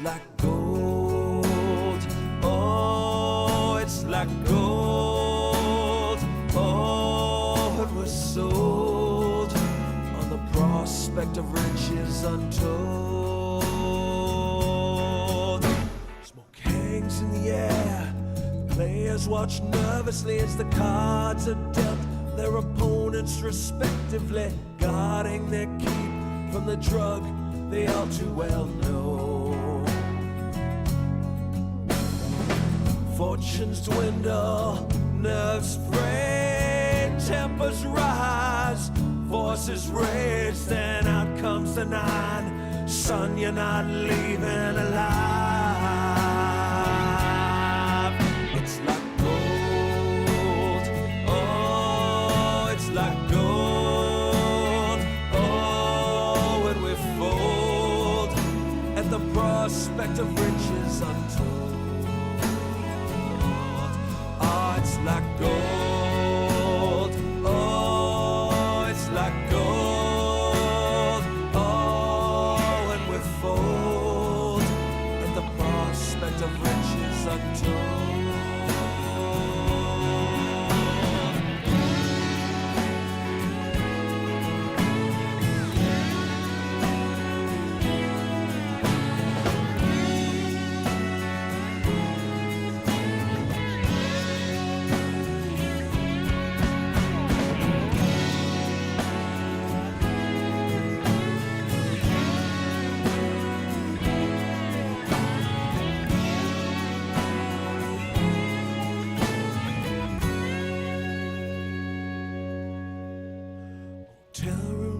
like gold. Oh, it's like gold. Oh, it was sold on the prospect of riches untold. Smoke hangs in the air. Players watch nervously as the cards are dealt their opponents respectively, guarding their keep from the drug they all too well know. Fortunes dwindle, nerves fray, tempers rise, voices raise, then out comes the nine. Son, you're not leaving alive. It's like gold. Oh, it's like gold. Oh, when we fold at the prospect of riches untold. Oh, it's like gold. Oh, it's like gold. Oh, when we fold at the prospect of riches untold.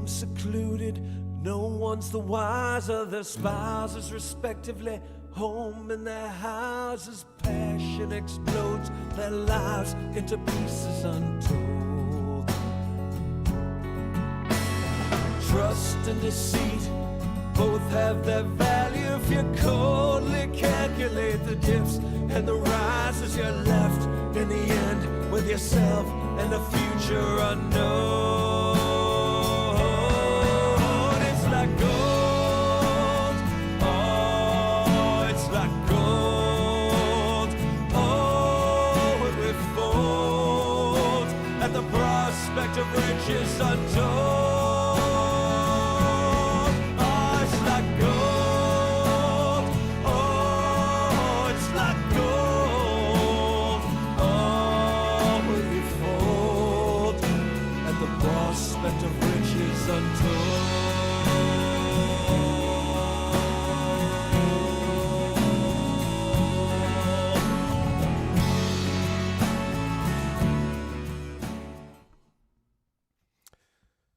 Secluded, no one's the wiser. Their spouses respectively home in their houses. Passion explodes their lives into pieces untold. Trust and deceit both have their value. If you coldly calculate the dips and the rises, you're left in the end with yourself and the future unknown. Like gold, oh, it's like gold, oh, when we fold at the prospect of riches untold. Oh, it's like gold, oh, it's like gold, oh, when we fold at the prospect of riches untold.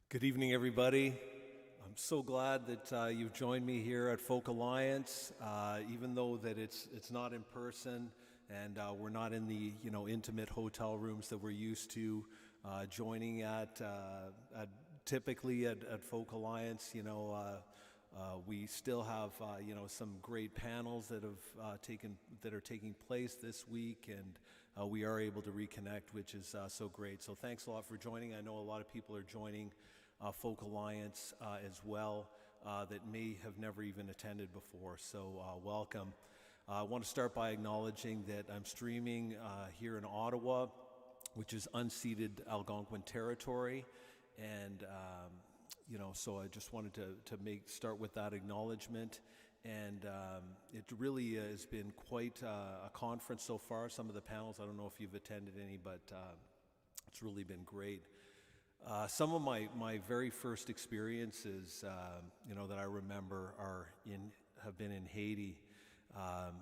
Good evening, everybody. I'm so glad that you've joined me here at Folk Alliance, even though that it's not in person and we're not in the intimate hotel rooms that we're used to joining at typically at Folk Alliance. We still have some great panels that are taking place this week, and we are able to reconnect, which is so great. So thanks a lot for joining. I know a lot of people are joining Folk Alliance as well that may have never even attended before, so welcome. I want to start by acknowledging that I'm streaming here in Ottawa, which is unceded Algonquin territory, and so I just wanted to start with that acknowledgement. And it really has been quite a conference so far. Some of the panels, I don't know if you've attended any, but it's really been great. Some of my very first experiences, that I remember have been in Haiti.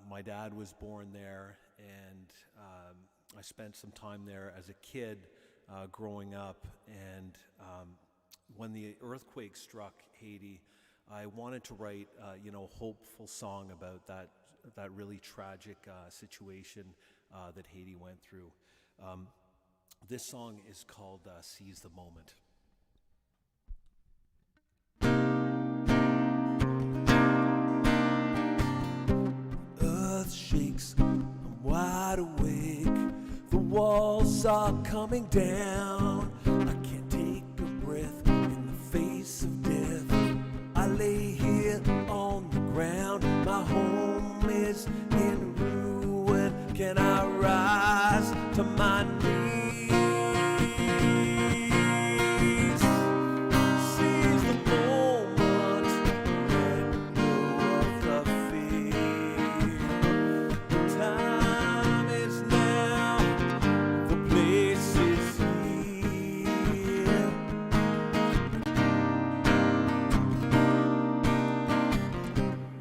My dad was born there, and I spent some time there as a kid growing up. And when the earthquake struck Haiti, I wanted to write a hopeful song about that really tragic situation that Haiti went through. This song is called Seize the Moment. Earth shakes, I'm wide awake. The walls are coming down. I can't take a breath in the face of death. I lay here on the ground. My home is in ruin. Can I rise to my knees? Seize the moment, let go of the fear. The time is now, the place is here.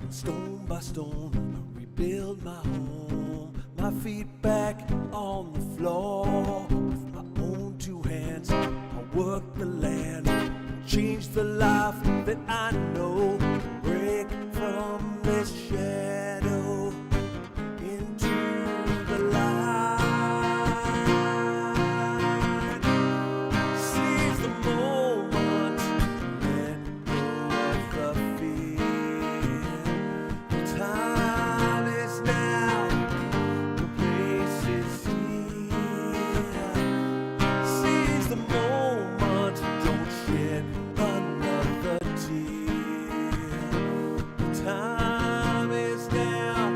Stone by stone, rebuild my home. My feet back on the floor. With my own two hands, I work the land. Change the life that I know. Break from this shadow into the light. Seize the moment, let go of the fear. The time is now, the place is here. Seize the moment, don't shed another tear. The time is now,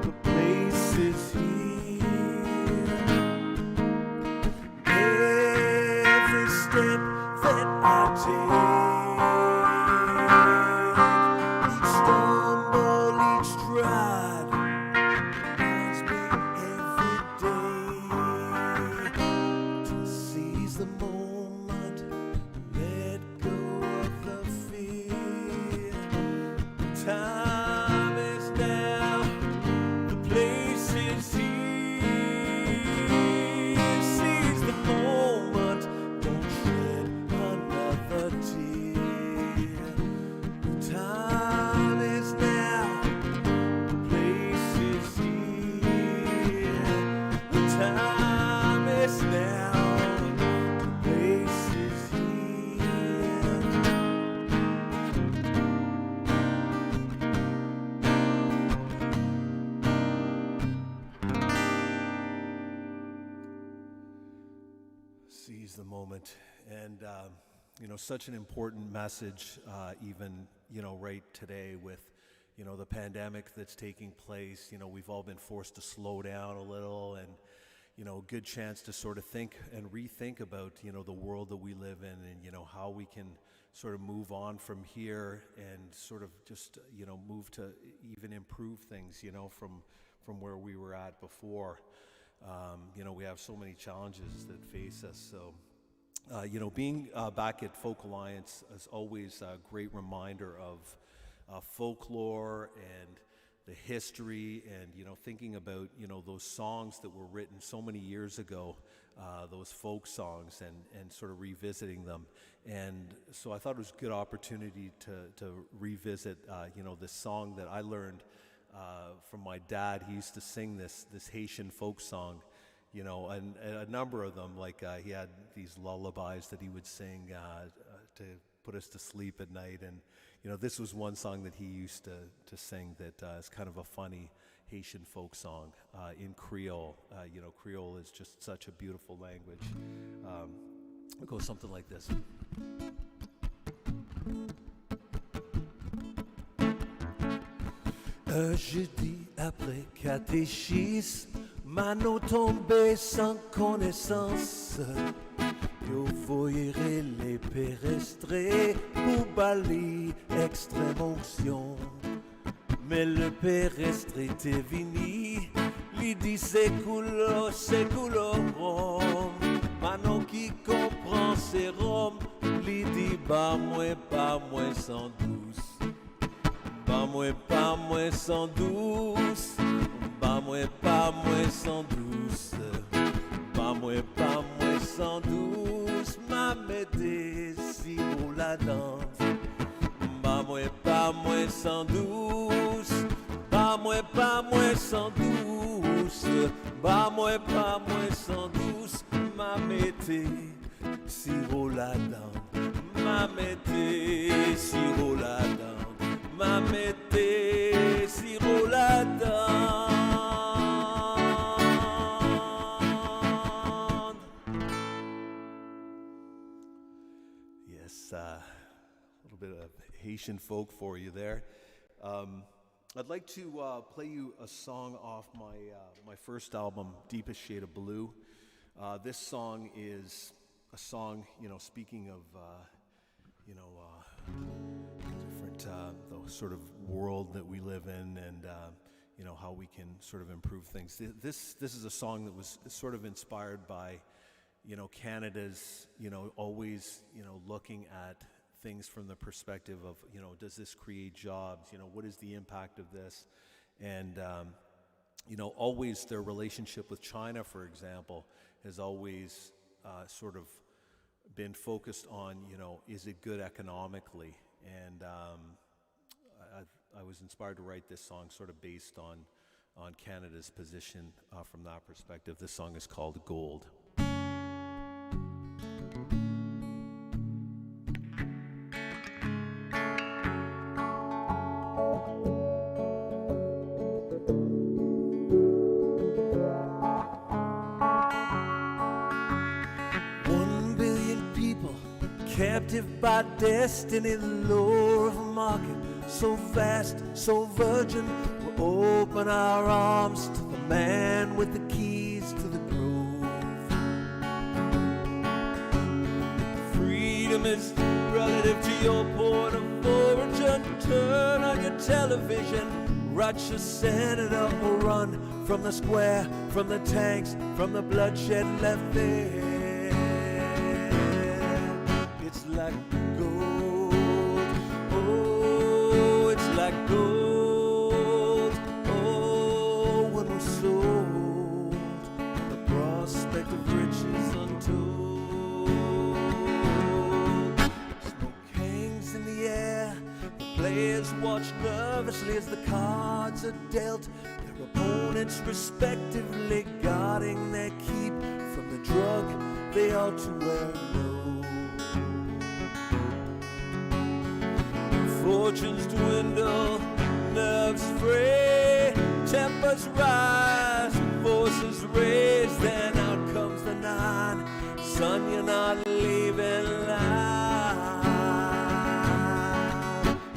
the place is here. Every step that I take, each stumble, each stride, reminds me every day to seize the moment, let go of the fear. The time is now, the place is here. Seize the moment, don't shed another tear. The time is now, the place is here. The time is now, the place is here. Seize the moment. And, such an important message, even, right today with, the pandemic that's taking place. We've all been forced to slow down a little, and, a good chance to sort of think and rethink about, the world that we live in, and, how we can sort of move on from here and sort of just, move to even improve things, from where we were at before. We have so many challenges that face us. So, being back at Folk Alliance is always a great reminder of folklore and the history, and thinking about those songs that were written so many years ago, those folk songs, and sort of revisiting them. And so I thought it was a good opportunity to revisit this song that I learned from my dad. He used to sing this Haitian folk song, and a number of them. Like he had these lullabies that he would sing to put us to sleep at night, and this was one song that he used to sing that is kind of a funny Haitian folk song in Creole. Creole is just such a beautiful language. It goes something like this. Un jeudi après catéchisme, Mano tombé sans connaissance. Yo voyerai les pérestrés pour bali extrême onction. Mais le pérestre était vini, lui dit c'est couleur rhum. Manon qui comprend c'est rhum, lui dit pas moins 112. Pas moins 112. Pas moins 112. Pas moins 112. Ma médé si pour la danse. Pas moins 112. Pas moins 112. Pas moins 112. Ma médé si pour la danse. Ma médé si pour la danse. Ma médé si pour la danse. Yes, a little bit of Haitian folk for you there. I'd like to play you a song off my first album, Deepest Shade of Blue. This song is a song, speaking of, different, the sort of world that we live in, and how we can sort of improve things. This is a song that was sort of inspired by, Canada's, always, looking at things from the perspective of, does this create jobs? What is the impact of this? And, always their relationship with China, for example, has always sort of been focused on, is it good economically? And I was inspired to write this song sort of based on Canada's position from that perspective. This song is called Gold. Captive by destiny, the lure of a market so vast, so virgin. We'll open our arms to the man with the keys to the grove. Freedom is relative to your point of origin. Turn on your television, watch a senator run from the square, from the tanks, from the bloodshed left there. It's like gold, oh, it's like gold, oh, when we're sold, the prospect of riches untold. Smoke hangs in the air, the players watch nervously as the cards are dealt, their opponents respectively guarding their keep from the drug they all too well know. Fortunes dwindle, nerves fray, tempers rise, voices raise, then out comes the 9. Son, you're not leaving line.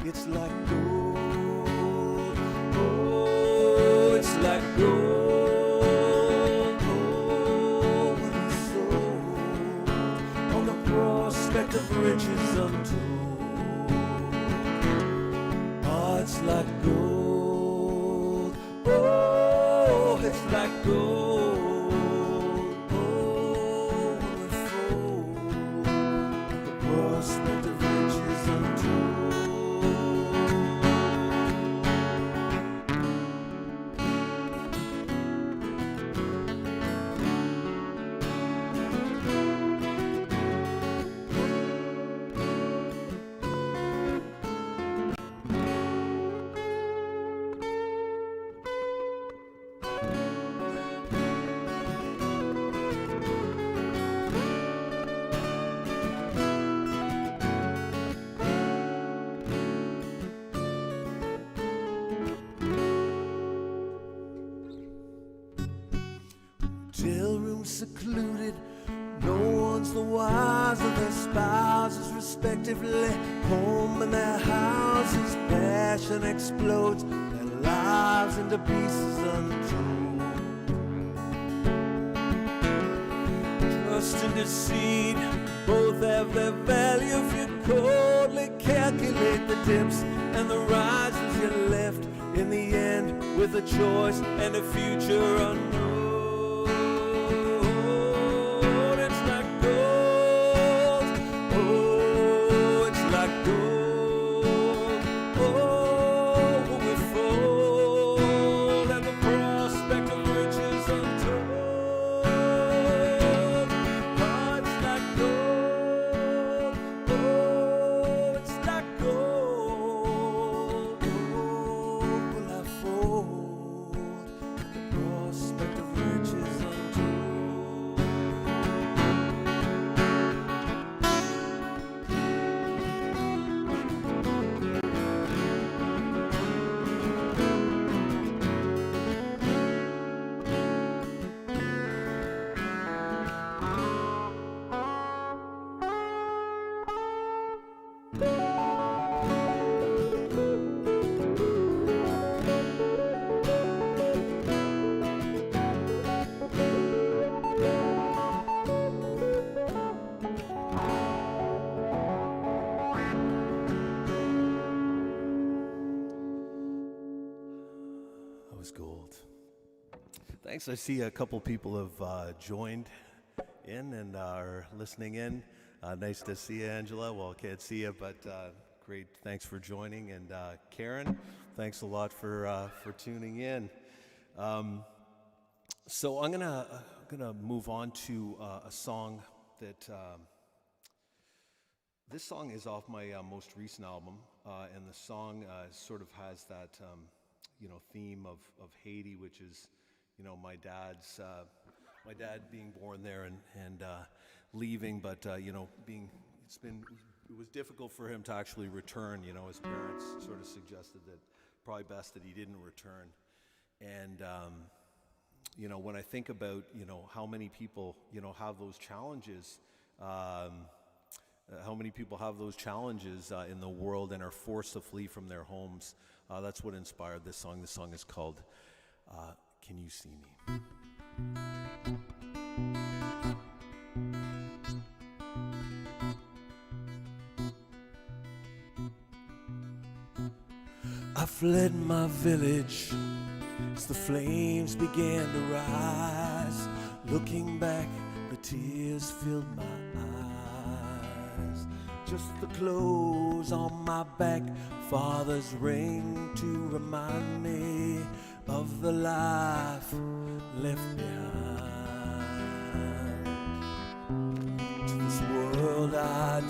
It's like gold, oh, it's like gold, oh, when it's sold, on the prospect of riches untold. It's like gold, oh, it's like gold, oh, when we fold, the prospect of riches untold. Hotel rooms secluded, no one's the wiser, their spouses respectively, home in their houses, passion explodes, their lives into pieces untold. Trust and deceit both have their value if you coldly calculate the dips and the rises. You're left in the end with a choice and a future unknown. Prospect of was gold. Thanks. I see a couple people have joined in and are listening in. Nice to see you, Angela. Well, can't see you, but great. Thanks for joining. And Karen, thanks a lot for tuning in. So I'm gonna move on to a song that this song is off my most recent album, and the song sort of has that theme of Haiti, which is my dad being born there and leaving, but it was difficult for him to actually return. His parents sort of suggested that probably best that he didn't return. And when I think about how many people have those challenges, in the world and are forced to flee from their homes, that's what inspired this song. This song is called "Can You See Me?" I fled my village as the flames began to rise. Looking back, the tears filled my eyes. Just the clothes on my back, father's ring to remind me of the life left behind. To this world I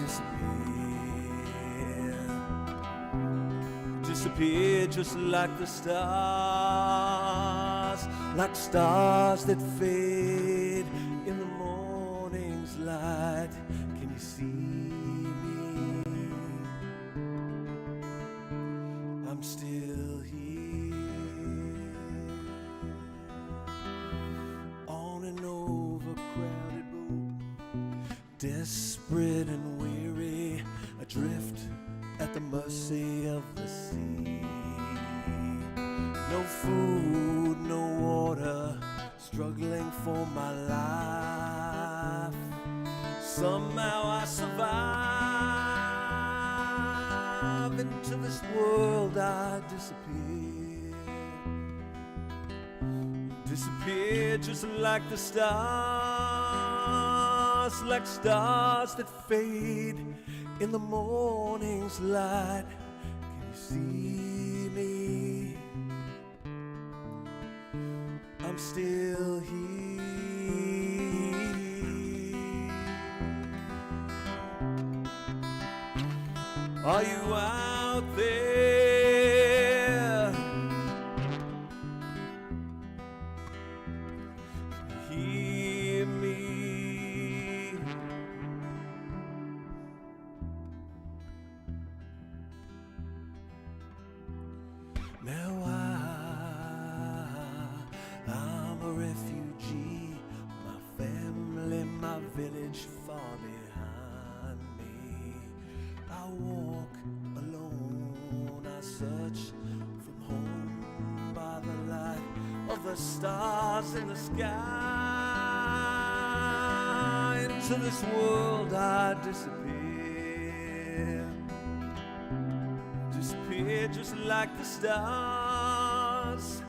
disappeared just like the stars, like stars that fade in the morning's light. Can you see me? I'm still here on an overcrowded boat, desperate and weary, adrift at the mercy of the sea. No food, no water, struggling for my life. Somehow I survive. Into this world I disappeared just like the stars, like stars that fade in the morning's light. Can you see me? I'm still here. Are you out there? Can you hear me? Now I'm a refugee, my family, my village far behind me. I walk alone, I search from home by the light of the stars in the sky. Into this world I disappear just like the stars,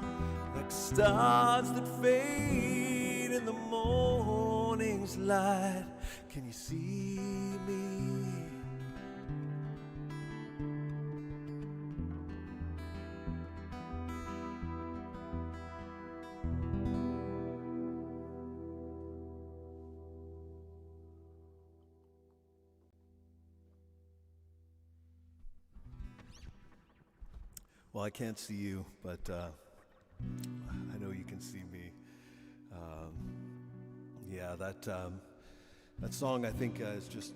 like stars that fade in the morning's light. Can you see me? Well, I can't see you, but I know you can see me. That song I think is just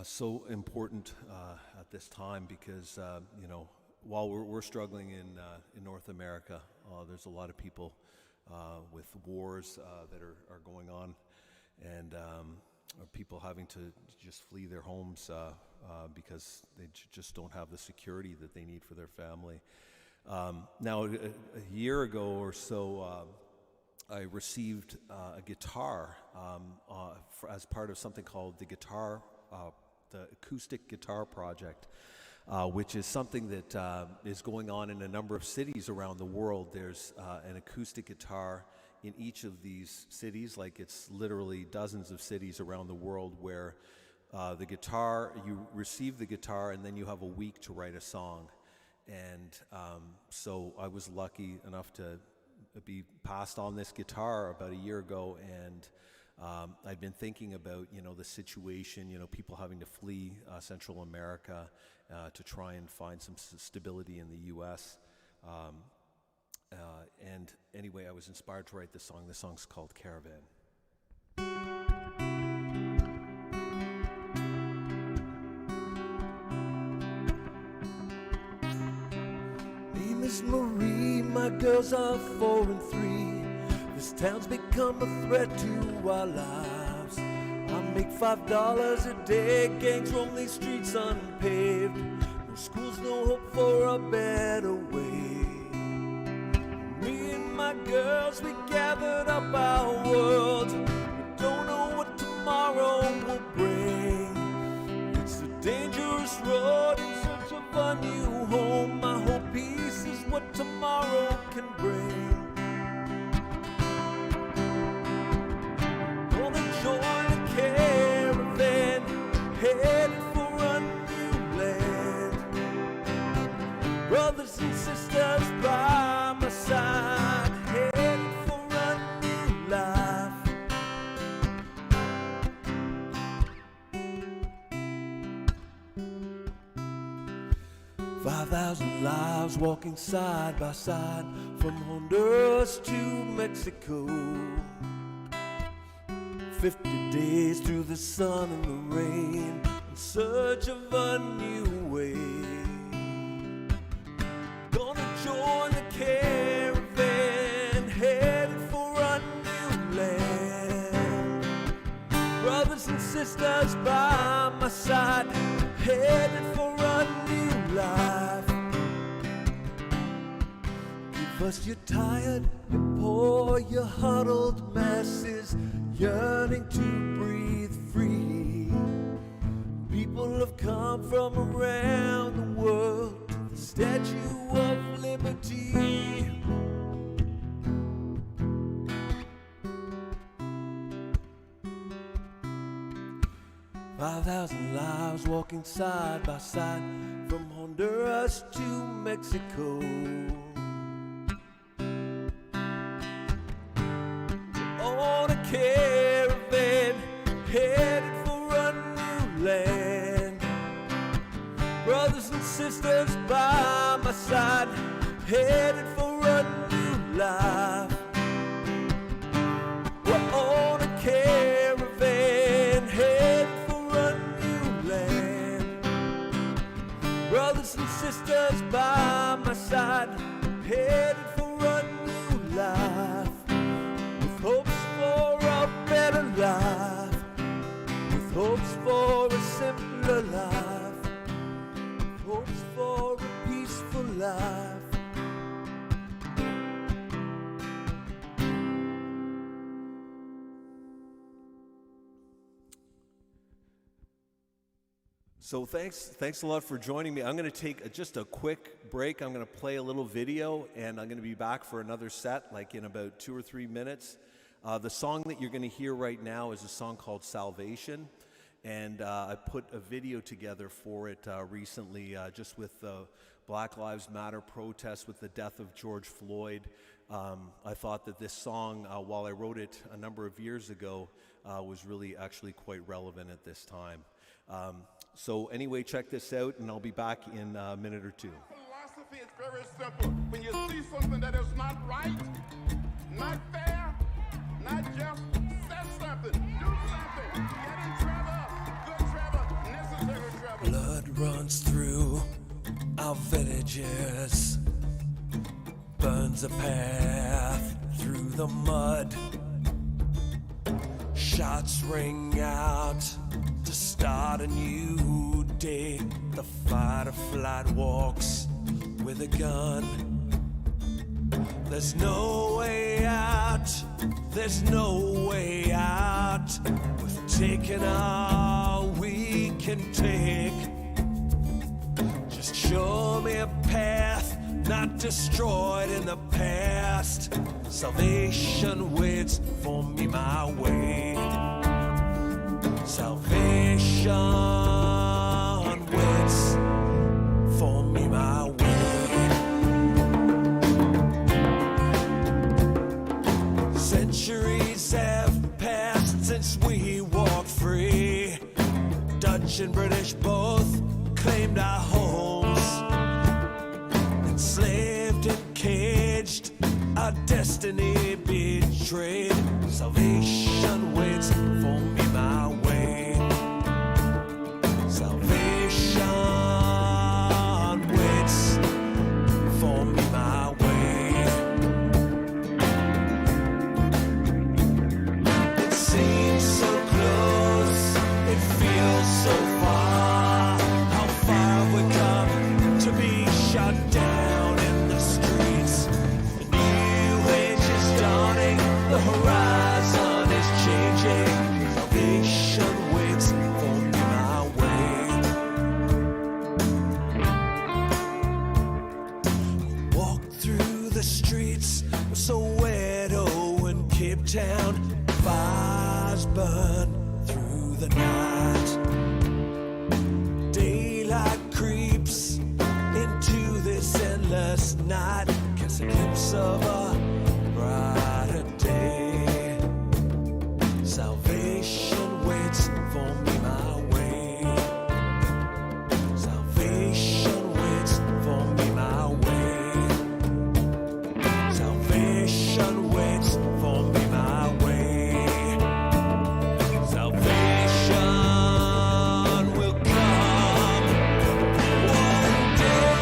so important at this time because while we're struggling in North America, there's a lot of people with wars that are going on, and people having to just flee their homes because they just don't have the security that they need for their family. Now, a year ago or so, I received a guitar as part of something called the acoustic guitar project. which is something that is going on in a number of cities around the world. There's an acoustic guitar in each of these cities, like it's literally dozens of cities around the world where the guitar, you receive the guitar and then you have a week to write a song. And so I was lucky enough to be passed on this guitar about a year ago, and I've been thinking about, the situation, people having to flee Central America to try and find some stability in the U.S. And anyway, I was inspired to write this song. This song's called Caravan. Name is Marie, my girls are 4 and 3. This town's become a threat to our lives. I make $5 a day, gangs roam these streets unpaved. No schools, no hope for a better way. Me and my girls, we gathered up our world. We don't know what tomorrow will bring. It's a dangerous road in search of a new home. I hope peace is what tomorrow can bring. Headed for a new land. Brothers and sisters by my side, headed for a new life. $5,000 lives walking side by side from Honduras to Mexico. 50 days through the sun and the rain, in search of a new way. Gonna join the caravan, headed for a new land. Brothers and sisters by my side, headed for a new life. Give us your tired, your poor, your huddled masses, yearning to breathe free. People have come from around the world to the Statue of Liberty. $5,000 lives walking side by side from Honduras to Mexico. On a caravan, headed for a new land. Brothers and sisters by my side, headed for a new life. We're on a caravan, headed for a new land. Brothers and sisters by my side, headed for a new life. Hopes for a better life, with hopes for a simpler life, with hopes for a peaceful life. So thanks a lot for joining me. I'm going to take just a quick break. I'm going to play a little video, and I'm going to be back for another set, like in about 2 or 3 minutes. The song that you're going to hear right now is a song called Salvation, and I put a video together for it recently, just with the Black Lives Matter protests with the death of George Floyd. I thought that this song, while I wrote it a number of years ago, was really actually quite relevant at this time. So anyway, check this out, and I'll be back in a minute or two. Philosophy is very simple. When you see something that is not right, not fair, not just, say something, do something, get in trouble, good trouble, necessary trouble. Blood runs through our villages, burns a path through the mud. Shots ring out to start a new day. The fight or flight walks with a gun. There's no way out, there's no way out. We've taken all we can take. Just Show me a path not destroyed in the past. Salvation waits for me my way. Salvation waits for me my way. Centuries have passed since we walked free. Dutch and British both claimed our homes. Enslaved and caged, our destiny betrayed. Salvation waits for me my way. Salvation waits for me my way. It seems so close, it feels so far. How far we come to be shut down in the streets. A new age is dawning, the horizon is changing. Salvation waits for me my way. Walk through the streets of Soweto and Cape Town. Fires burn through the night. Daylight creeps into this endless night. Catch a glimpse of a brighter day. Salvation waits for me my way. Salvation waits for me my way. Salvation waits for me my way. Salvation will come one day.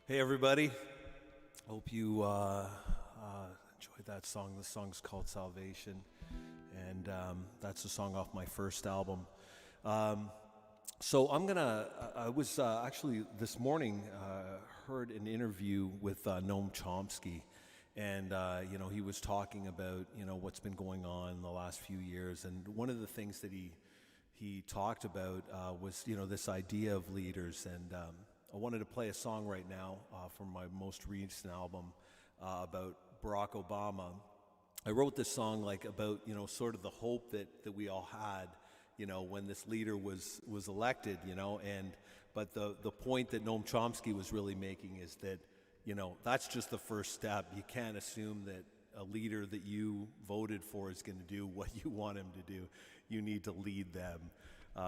Hey everybody, hope you enjoyed that song. The song's called Salvation, and that's a song off my first album. So I was actually this morning heard an interview with Noam Chomsky, and he was talking about what's been going on in the last few years, and one of the things that he talked about was this idea of leaders, and I wanted to play a song right now from my most recent album about Barack Obama. I wrote this song about sort of the hope that we all had when this leader was elected, but the point that Noam Chomsky was really making is that that's just the first step. You can't assume that a leader that you voted for is going to do what you want him to do. You need to lead them.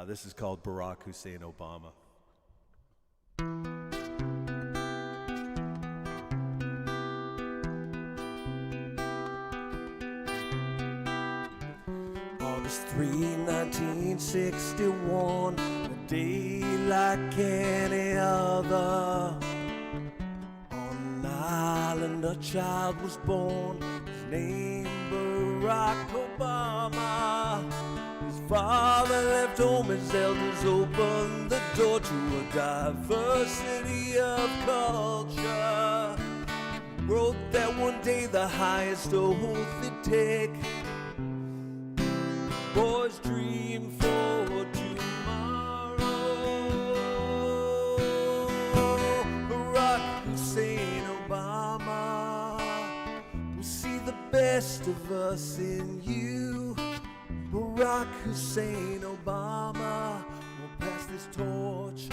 This is called Barack Hussein Obama. August 3, 1961, a day like any other. On an island a child was born, his name Barack Obama. His father left home, his elders opened the door to a diversity of culture. Wrote that one day the highest oath they'd take. Boys dream for tomorrow. Barack Hussein Obama will see the best of us in you. Barack Hussein Obama will pass this torch torch,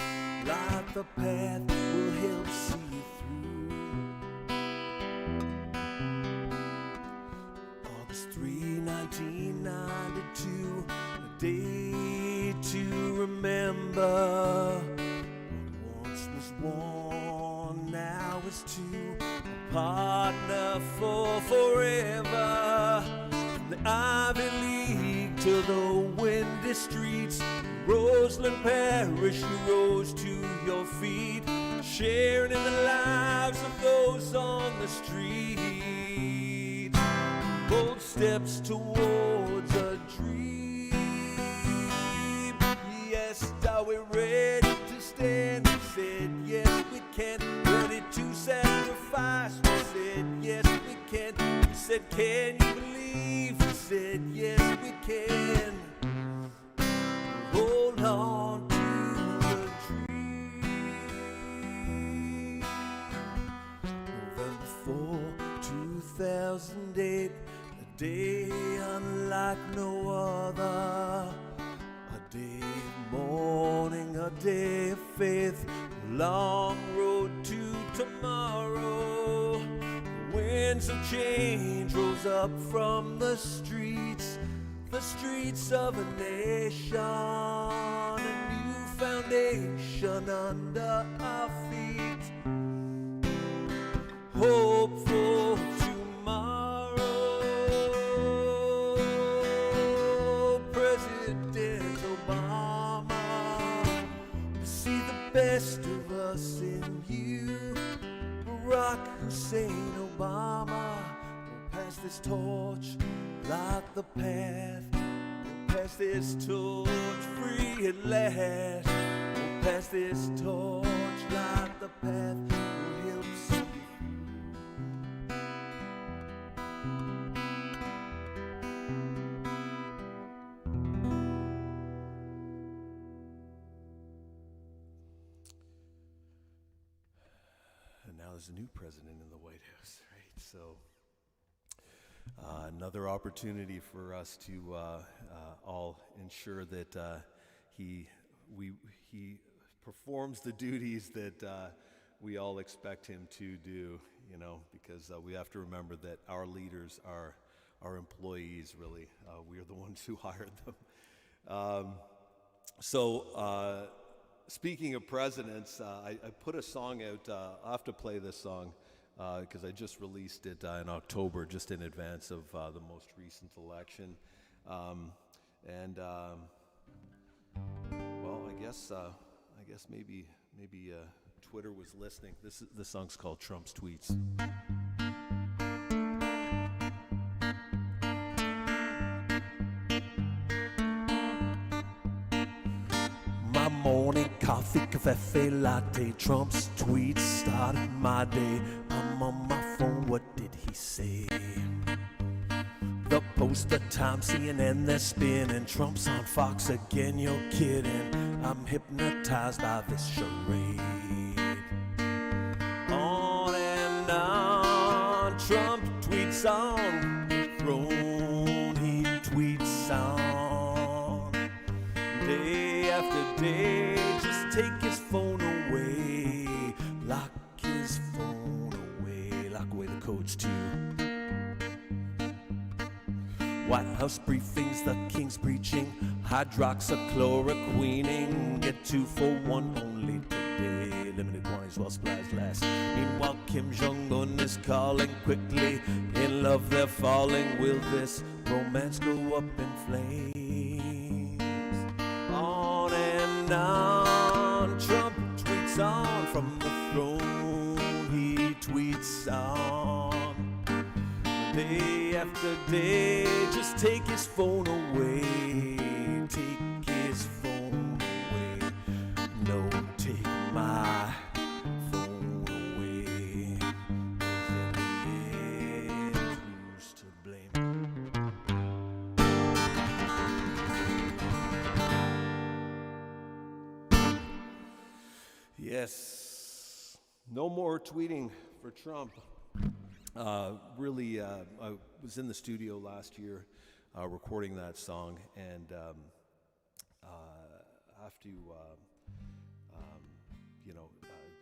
light the path, will help see you through. August 3, 1992, a day to remember. What once was one, now is two, a partner for forever. From the Ivy League to the windy streets, Roseland Parish, you rose to your feet, sharing in the lives of those on the street. Bold steps towards a dream. Yes, are we ready to stand? We said yes we can. Ready to sacrifice? We said yes we can. We said can you believe? We said yes we can. Hold on to the dream. November 4, 2008, a day unlike no other. A day of mourning, a day of faith, a long road to tomorrow. The winds of change rose up from the streets of a nation, a new foundation under our feet. Hopeful tomorrow. President Obama, we see the best of us in you. Barack Hussein Obama, we'll pass this torch, light the path. We'll pass this torch free at last. We'll pass this torch, light the path. We'll help see you And now there's a new president in the White House, right? So another opportunity for us to all ensure that he performs the duties that we all expect him to do, you know, because we have to remember that our leaders are our employees, really. We are the ones who hired them. Speaking of presidents, I put a song out. I'll have to play this song because I just released it in October, just in advance of the most recent election. Well, I guess maybe Twitter was listening. This song's called Trump's Tweets. My morning coffee, cafe latte, Trump's tweets started my day. I'm on my phone, what did he say? The Post, the Times, CNN, they're spinning. Trump's on Fox again, you're kidding. I'm hypnotized by this charade. On and on, Trump tweets on. Throne he tweets on. Day after day, just take his phone away. Lock his phone away. Lock away the codes too. White House briefings, the king's preaching, hydroxychloroquining, get 2 for 1 only today, limited quantities while supplies last. Meanwhile, Kim Jong-un is calling quickly, in love they're falling, will this romance go up in flames? On and on, Trump tweets on, from the throne he tweets on. Day after day, just take his phone away. Take his phone away. No, take my phone away. 'Cause in the end, who's to blame? Yes, no more tweeting for Trump. I was in the studio last year recording that song, and I have to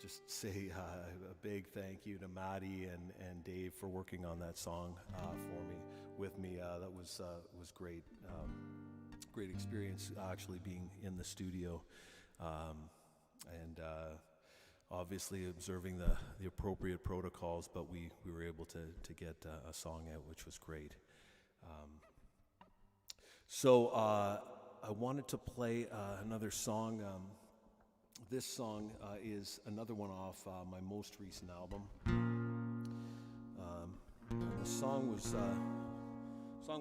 just say a big thank you to Maddie and Dave for working on that song with me. That was great. Great experience actually being in the studio, and obviously observing the appropriate protocols, but we were able to get a song out, which was great. So I wanted to play another song. This song is another one off my most recent album. The song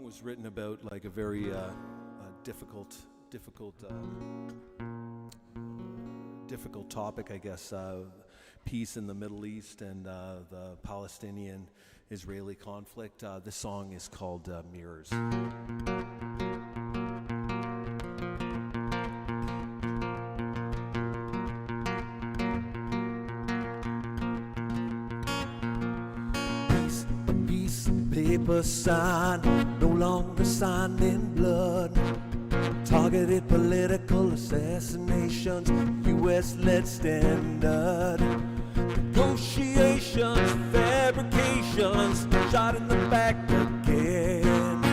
was written about like a very difficult topic, I guess. Peace in the Middle East and the Palestinian-Israeli conflict. This song is called Mirrors. Paper sign, no longer signed in blood. Targeted political assassinations, US-led standard. Negotiations, fabrications, shot in the back again.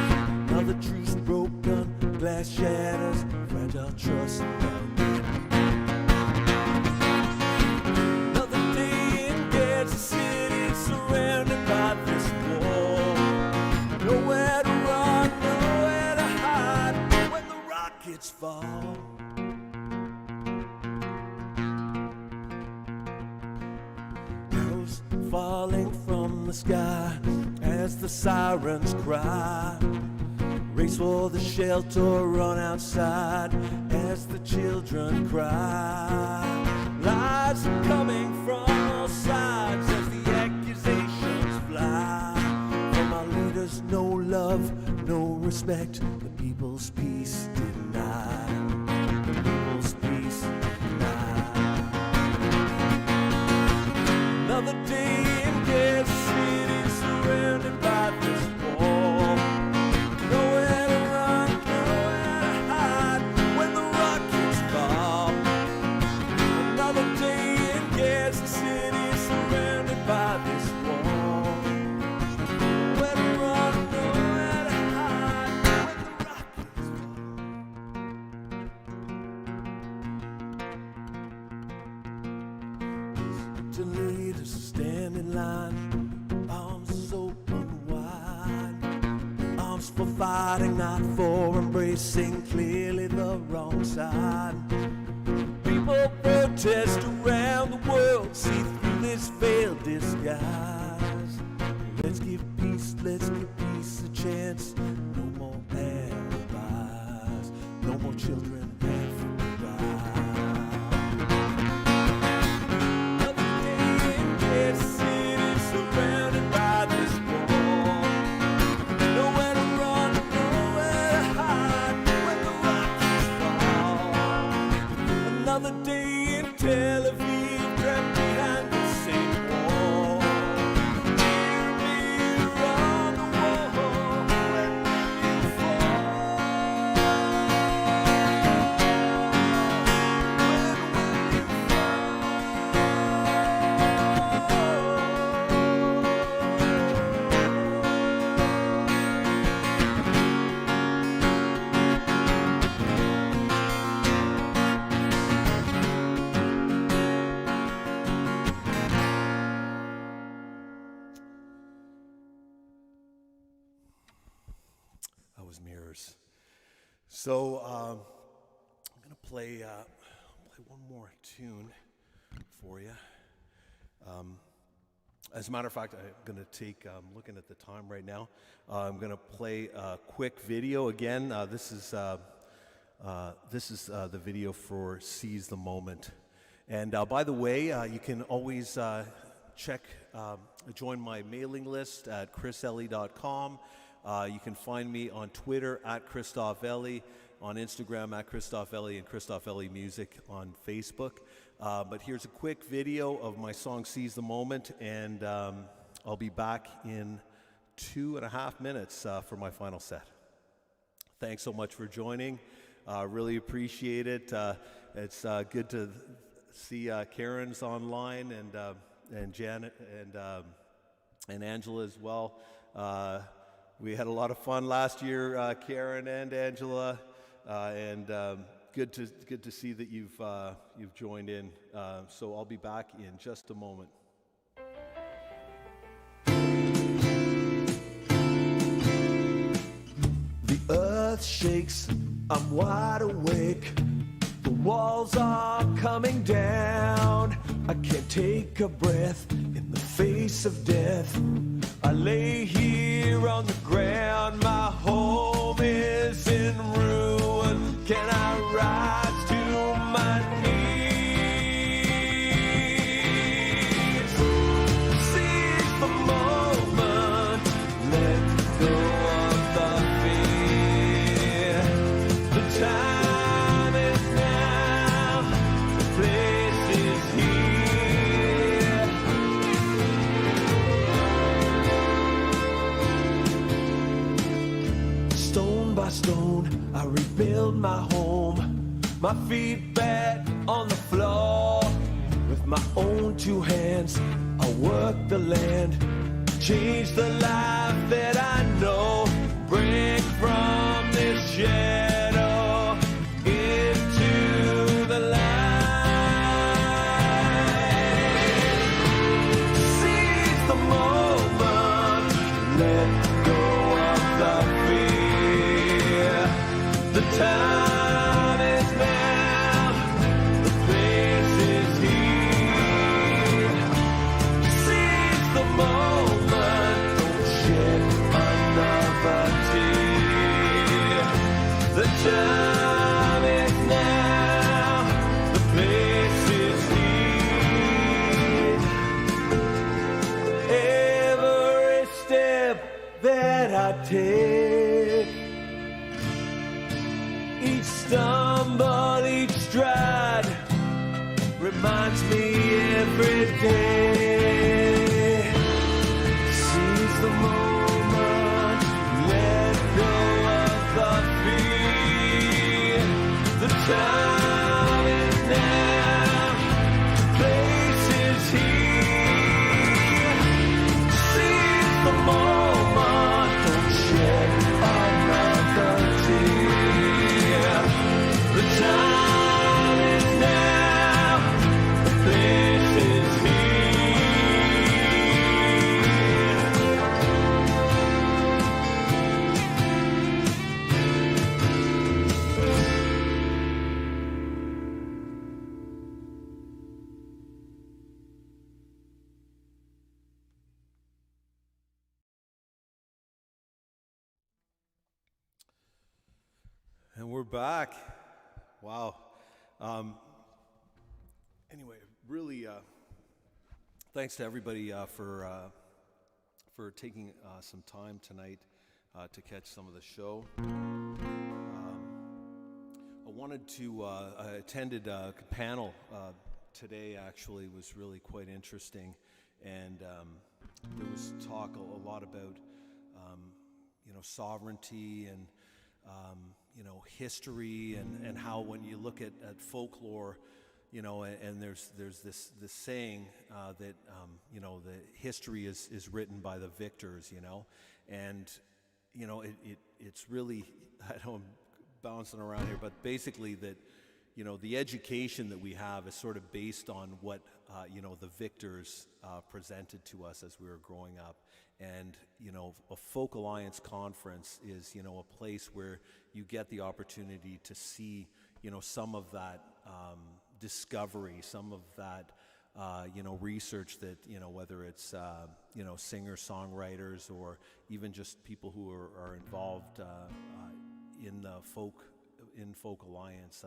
Another truce broken, glass shatters, fragile trust melted. Another day in Gaza City, surrounded by this war. Nowhere to run, nowhere to hide when the rockets fall. Arrows falling from the sky as the sirens cry. Race for the shelter, run outside as the children cry. Lies are coming from all sides as the accusations fly. There's no love, no respect, the people's peace denied. The people's peace denied. Another day in Gaza City, surrounded by this wall. Nowhere to run, nowhere to hide when the rockets fall. Another day in Gaza City, surrounded by this wall. Leaders stand in line, arms open wide, arms for fighting, not for embracing clearly the wrong side. People protest around the world, see through this veiled disguise. Let's give peace a chance. No more alibis, no more children have to die. City surrounded by this wall. Nowhere to run, nowhere to hide when the rockets fall. Another day in Tel Aviv, trapped behind the same wall. Mirror on the wall, when will you fall? Mirrors. So I'm gonna play one more tune for you. As a matter of fact, I'm gonna take. Looking at the time right now. I'm gonna play a quick video again. This is the video for "Seize the Moment." And by the way, you can always join my mailing list at chriselie.com. You can find me on Twitter at Christophe Elie, on Instagram at Christophe Elie, and Christophe Elie Music on Facebook. But here's a quick video of my song "Seize the Moment," and I'll be back in 2.5 minutes for my final set. Thanks so much for joining. Really appreciate it. It's good to see Karen's online and Janet and Angela as well. We had a lot of fun last year, Karen and Angela, and good to see that you've joined in. So I'll be back in just a moment. The earth shakes, I'm wide awake. The walls are coming down. I can't take a breath in the face of death. I lay here on the ground. My home is in ruin. Can I rise to my knees? Seize the moment. Let go of the fear. The time is now. The place is here. Stone by stone, I rebuild my home. My feet back on the floor. With my own two hands, I work the land. Change the life that I know. Break from this shadow into the light. Seize the moment. Let go of the fear. The time is now. The place is here. Seize the moment. Don't shed another tear. The time is now. The place is here. Every step that I take, each stumble, each stride, reminds me every day. Seize the moment, let go of the fear. The time is now, the place is here. Seize the moment, don't shed another tear. The time is now, the place is And we're back. Wow. Anyway, really, thanks to everybody for taking some time tonight to catch some of the show. I attended a panel today. Actually, was really quite interesting, and there was talk a lot about sovereignty and history and how when you look at folklore, and there's this saying that the history is written by the victors, and it's really, I know I'm bouncing around here, but basically that the education that we have is sort of based on what the victors presented to us as we were growing up. And a Folk Alliance conference is a place where you get the opportunity to see some of that discovery, some of that research that whether it's singer-songwriters or even just people who are involved in Folk Alliance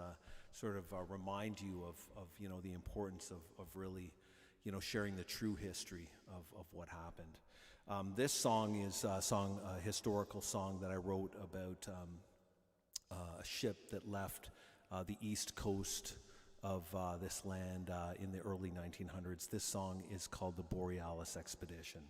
sort of remind you of the importance of really sharing the true history of what happened. This song is a historical song that I wrote about a ship that left the east coast of this land in the early 1900s. This song is called the Borealis Expedition.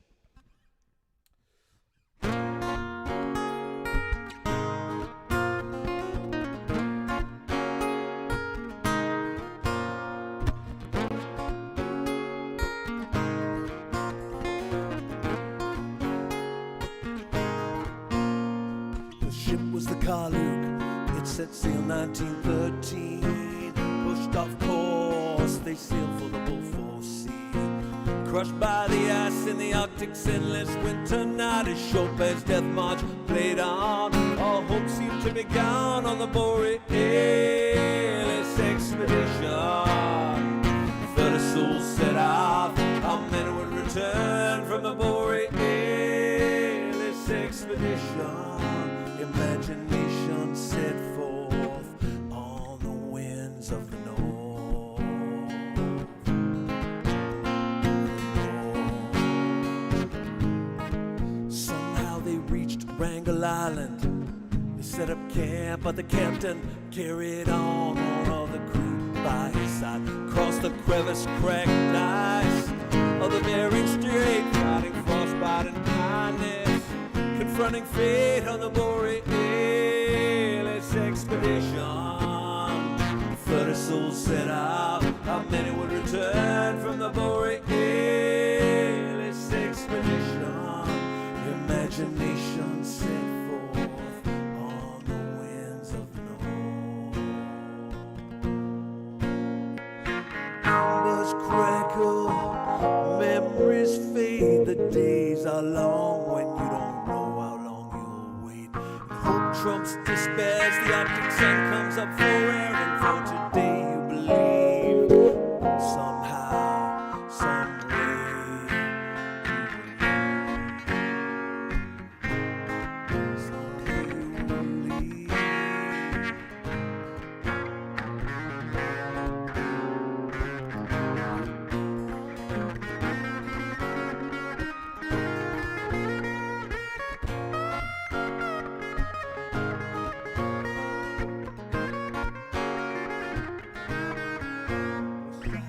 the Carluke. It set sail 1913. Pushed off course, they sailed for the Beaufort Sea. Crushed by the ice in the Arctic's endless winter night, as Chopin's Death March played on. All hope seemed to be gone on the Borealis expedition. The souls set out, how many would return from the Borealis expedition? Imagination set forth on the winds of the north. Somehow they reached Wrangel Island. They set up camp, but the captain carried on all the crew by his side. Crossed the crevice, cracked ice of the Bering Strait, fighting frostbite and blindness, confronting fate on the Borealis expedition. 30 souls set out, how many would return from the Borealis expedition? Imagination set forth on the winds of the north. Embers crackle, memories fade. The days are long when you don't know how long you'll wait. And hope trumps despair as the Arctic sun comes up for air. And for today you believe somehow, some way. Someday you believe.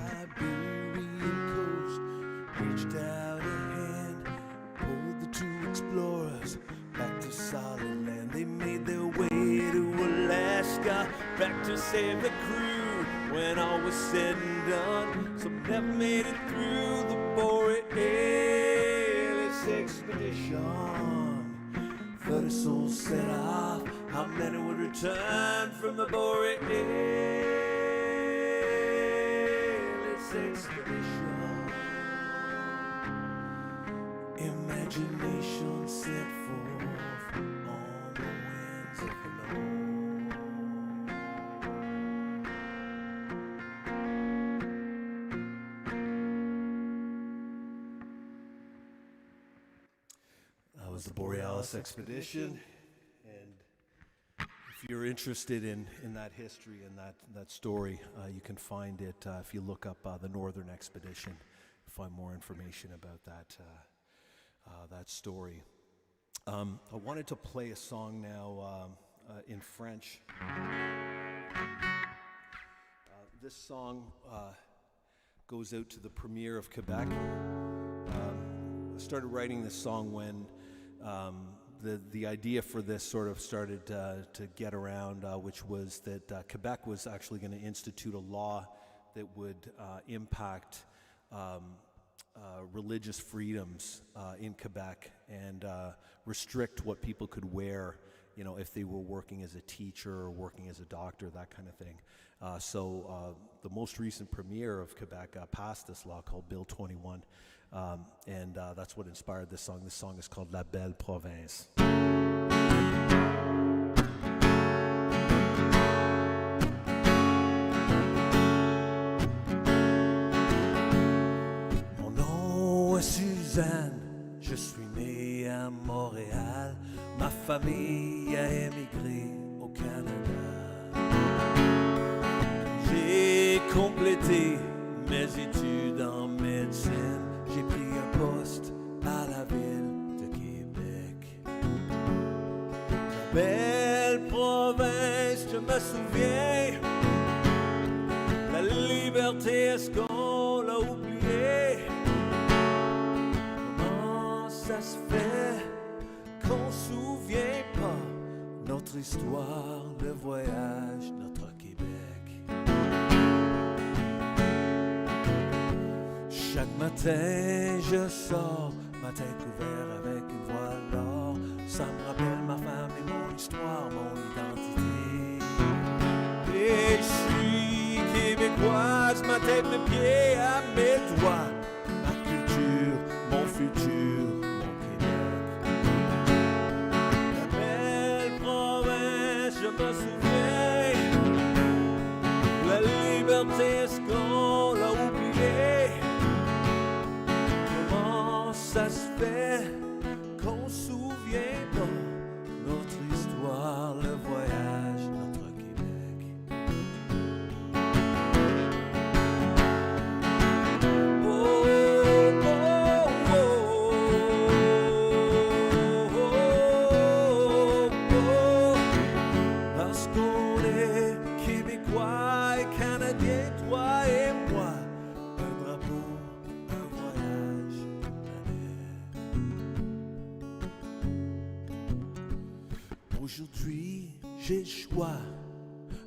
Siberian coast reached out a hand, pulled the two explorers back to solid land. They made their way to Alaska, back to save the crew when all was said and done. Some never made it through the Borealis expedition. 30 souls set off, how many would return from the Borealis expedition? Imagination set forth on the winds of the north. That was the Borealis expedition, and if you're interested in that history and that story, you can find it if you look up the Northern Expedition. Find more information about that story. I wanted to play a song now in French. This song goes out to the Premier of Quebec. I started writing this song when the idea for this sort of started to get around, which was that Quebec was actually going to institute a law that would impact religious freedoms in Quebec and restrict what people could wear, you know, if they were working as a teacher or working as a doctor, that kind of thing. So the most recent premier of Quebec passed this law called Bill 21, and that's what inspired this song. This song is called La Belle Provence. Mon nom est Suzanne, je suis née à Montréal. Ma famille a émigré au Canada. J'ai complété mes études en médecine. J'ai pris un poste à la ville de Québec. La belle province, je me souviens. La liberté, est-ce qu'on l'a oublié? Comment ça se fait qu'on se souvient pas notre histoire, le voyage, notre Québec? Chaque matin je sors, ma tête couverte avec une voile d'or. Ça me rappelle ma femme et mon histoire, mon identité. Et je suis québécoise, ma tête, mes pieds à mes doigts. Ma culture, mon futur, mon Québec. La belle province, je me souviens. La liberté, est-ce qu'on l'a oublié? Comment ça se fait qu'on se souvient pas notre histoire, le voyage, notre Québec? Oh, oh, oh, oh, oh, oh. Lorsqu'on est Québécois et Canadiens, toi et moi, un drapeau, un voyage, aujourd'hui, j'ai le choix,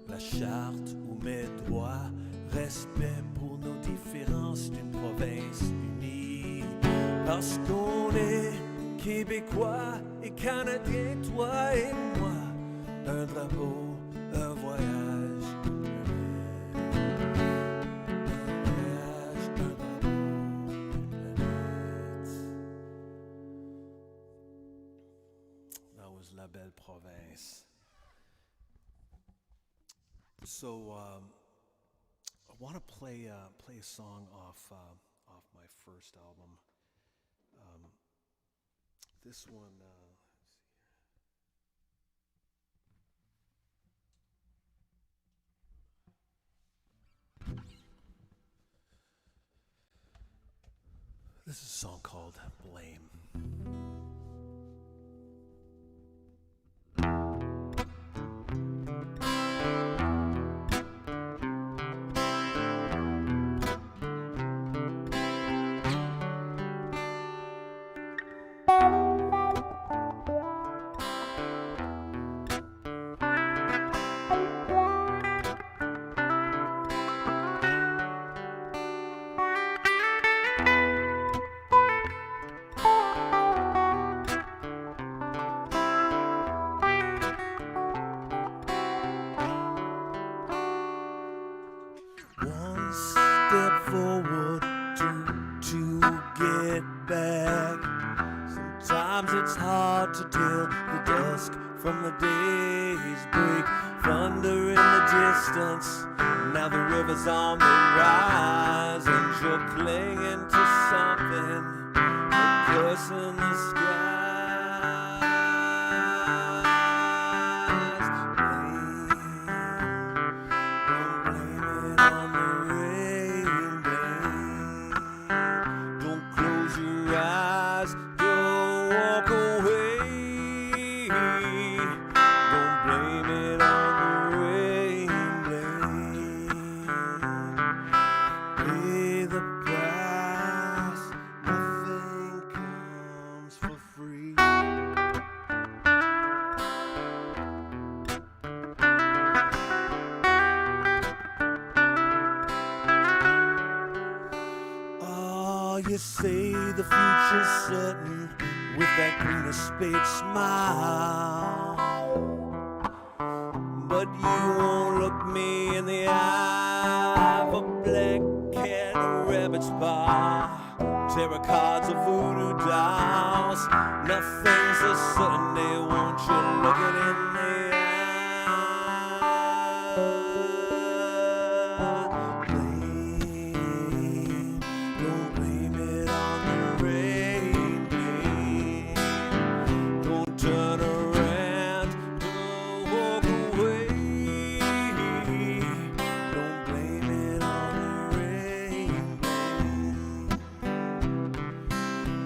la charte ou mes droits, respect pour nos différences d'une province unie. Parce qu'on est Québécois et Canadiens, toi et moi, un drapeau, un voyage, un drapeau, une planète. That was La Belle Provence. So I want to play a song off my first album. This one. This is a song called Blame. One step forward, two to get back. Sometimes it's hard to tell the dusk from the day's break. Thunder in the distance, now the river's on the rise, and you're clinging to something, a curse in the skies. Blame, don't blame it on the rain, blame. Don't close your eyes, don't walk away. Don't blame it on the rain, blame. Pay the price, nothing comes for free. Oh, you say the future's certain with that green of spade smile, but you won't look me in the eye. For black cat or rabbit's paw, tarot cards or voodoo dolls, nothing's as certain. They want you looking in the eye. Blame, don't blame it on the rain, blame. Don't turn around, don't walk away. Don't blame it on the rain, blame.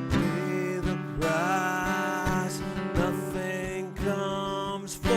Pay the price, nothing comes for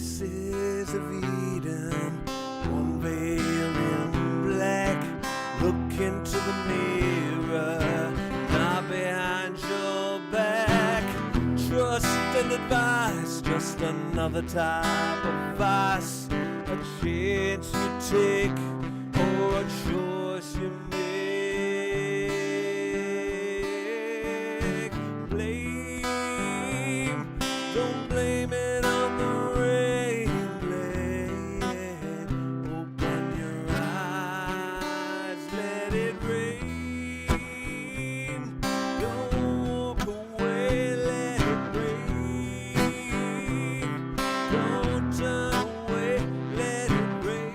pieces of Eden, one veiled in black. Look into the mirror, not behind your back. Trust and advice, just another type of vice. A chance you take or a choice you make. Blame, don't blame it on the rain. Blame, open your eyes, let it rain. Don't walk away, let it rain. Don't turn away, let it rain.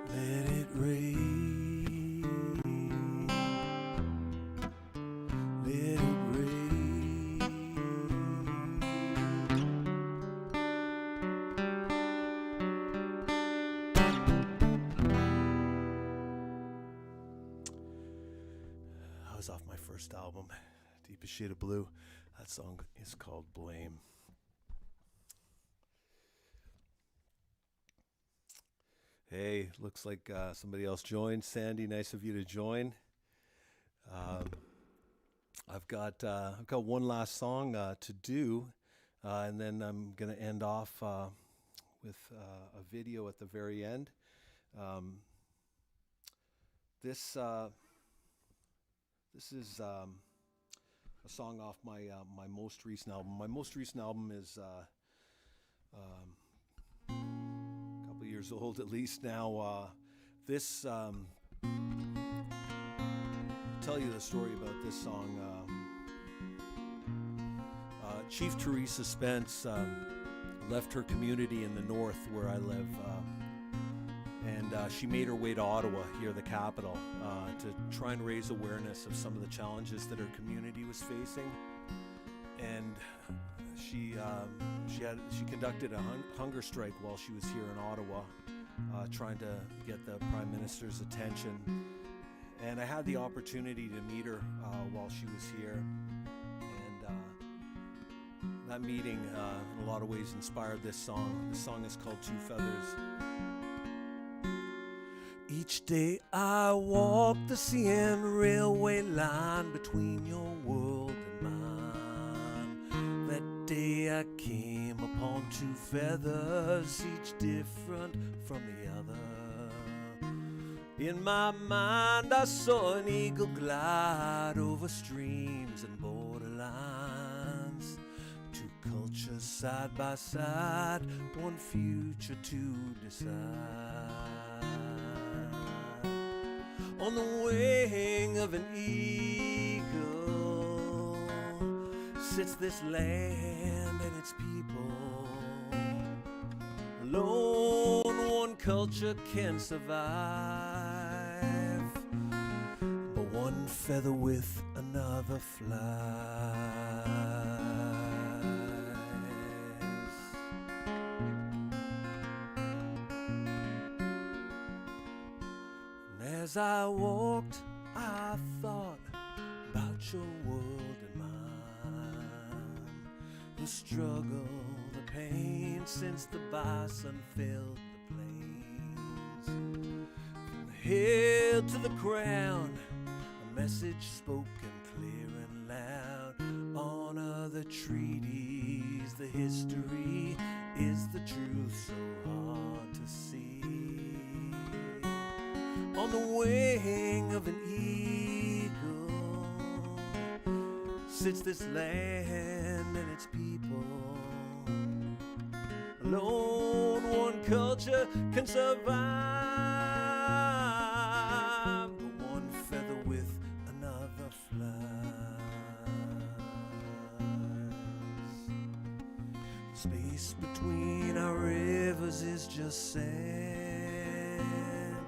Let it rain. Let it rain. I was off my first album, Deepest Shade of Blue. That song is called Blame. Hey, looks like somebody else joined. Sandy, nice of you to join. I've got one last song to do, and then I'm gonna end off with a video at the very end. This is a song off my most recent album. My most recent album is a couple years old at least now. Tell you the story about this song. Chief Teresa Spence left her community in the north where I live, and she made her way to Ottawa, here the capital, to try and raise awareness of some of the challenges that her community was facing. And she conducted a hunger strike while she was here in Ottawa, trying to get the Prime Minister's attention. And I had the opportunity to meet her while she was here, and that meeting in a lot of ways inspired this song. This song is called Two Feathers. Each day I walk the CN railway line between your world and mine. That day I came upon two feathers, each different from the other. In my mind I saw an eagle glide over streams and borderlines. Two cultures side by side, one future to decide. On the wing of an eagle sits this land and its people. Alone one culture can survive, but one feather with another flies. And as I walked, I thought about your world and mine. The struggle, the pain, since the bison filled the plains. From the hill to the crown, a message spoken clear and loud. Honor the treaties, the history is the truth so hard to see. On the wing of an eagle sits this land and its people. Alone one culture can survive, but one feather with another flies. Space between our rivers is just sand.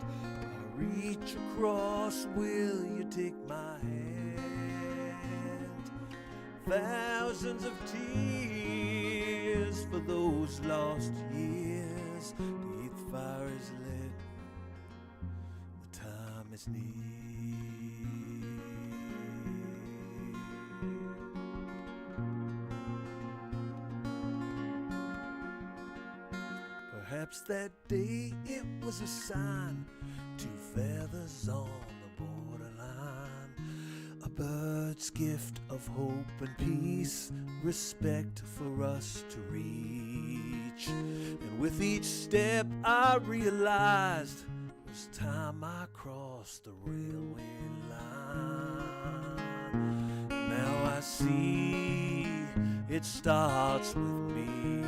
I reach across, will you take my hand? Thousands of tears for those lost years. The eighth fire is lit, the time is near. Perhaps that day it was a sign, two feathers on the borderline, a bird's gift of hope and peace, respect for us to reach. And with each step I realized it was time I crossed the railway line. Now I see it starts with me.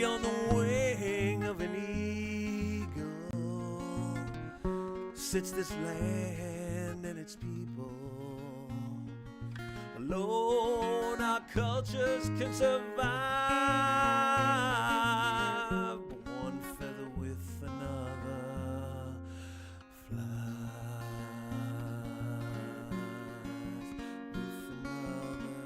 On the wing of an eagle sits this land and its people. Alone our cultures can survive, but one feather with another flies with another flies.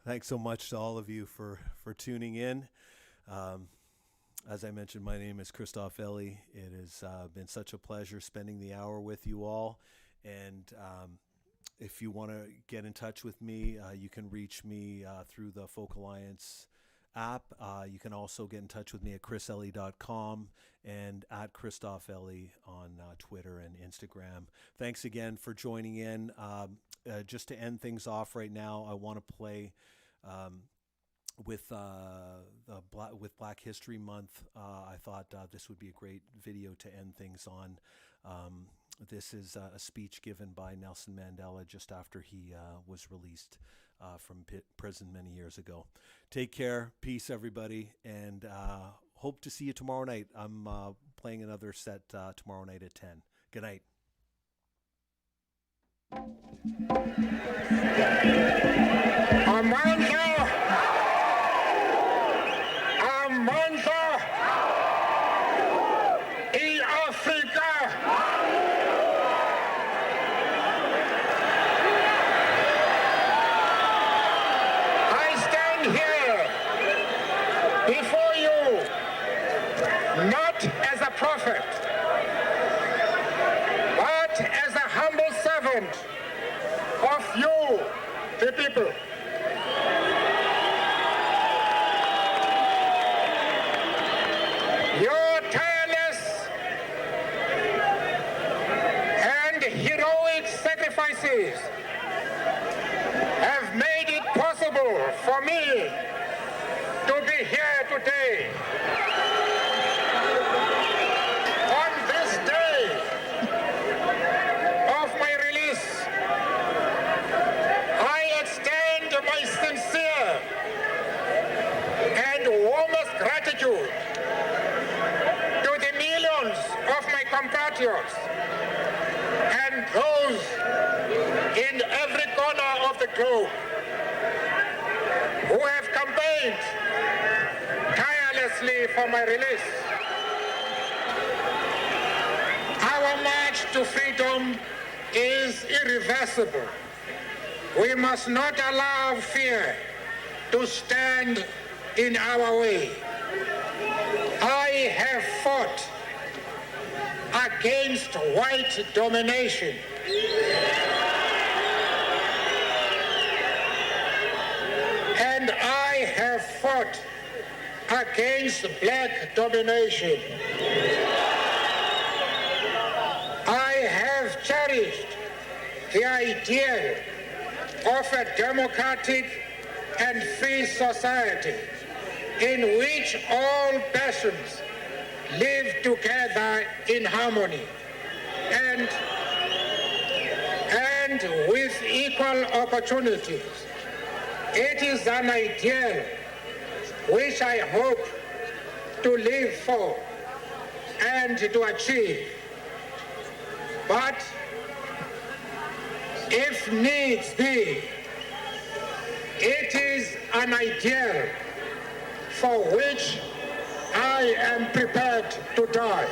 Thanks so much to all of you for tuning in. As I mentioned, my name is Christophe Elie. It has been such a pleasure spending the hour with you all. And if you want to get in touch with me, you can reach me through the Folk Alliance app. You can also get in touch with me at chriselie.com and at Christophe Elie on Twitter and Instagram. Thanks again for joining in. Just to end things off right now, I want to play with Black History Month. I thought this would be a great video to end things on. This is a speech given by Nelson Mandela just after he was released from prison many years ago. Take care, peace everybody, and hope to see you tomorrow night. I'm playing another set tomorrow night at 10. Good night. Amandla in Africa. I stand here before you not as a prophet, but as a humble servant of you, the people. Your tireless and heroic sacrifices have made it possible for me to be here today. On this day of my release, I extend my sincere and warmest gratitude to the millions of my compatriots and those in every corner of the globe who have campaigned tirelessly for my release. Our march to freedom is irreversible. We must not allow fear to stand in our way. I have fought against white domination. And I have fought against black domination. I have cherished the ideal of a democratic and free society in which all persons live together in harmony and with equal opportunities. It is an ideal which I hope to live for and to achieve. But if needs be, it is an ideal for which I am prepared to die.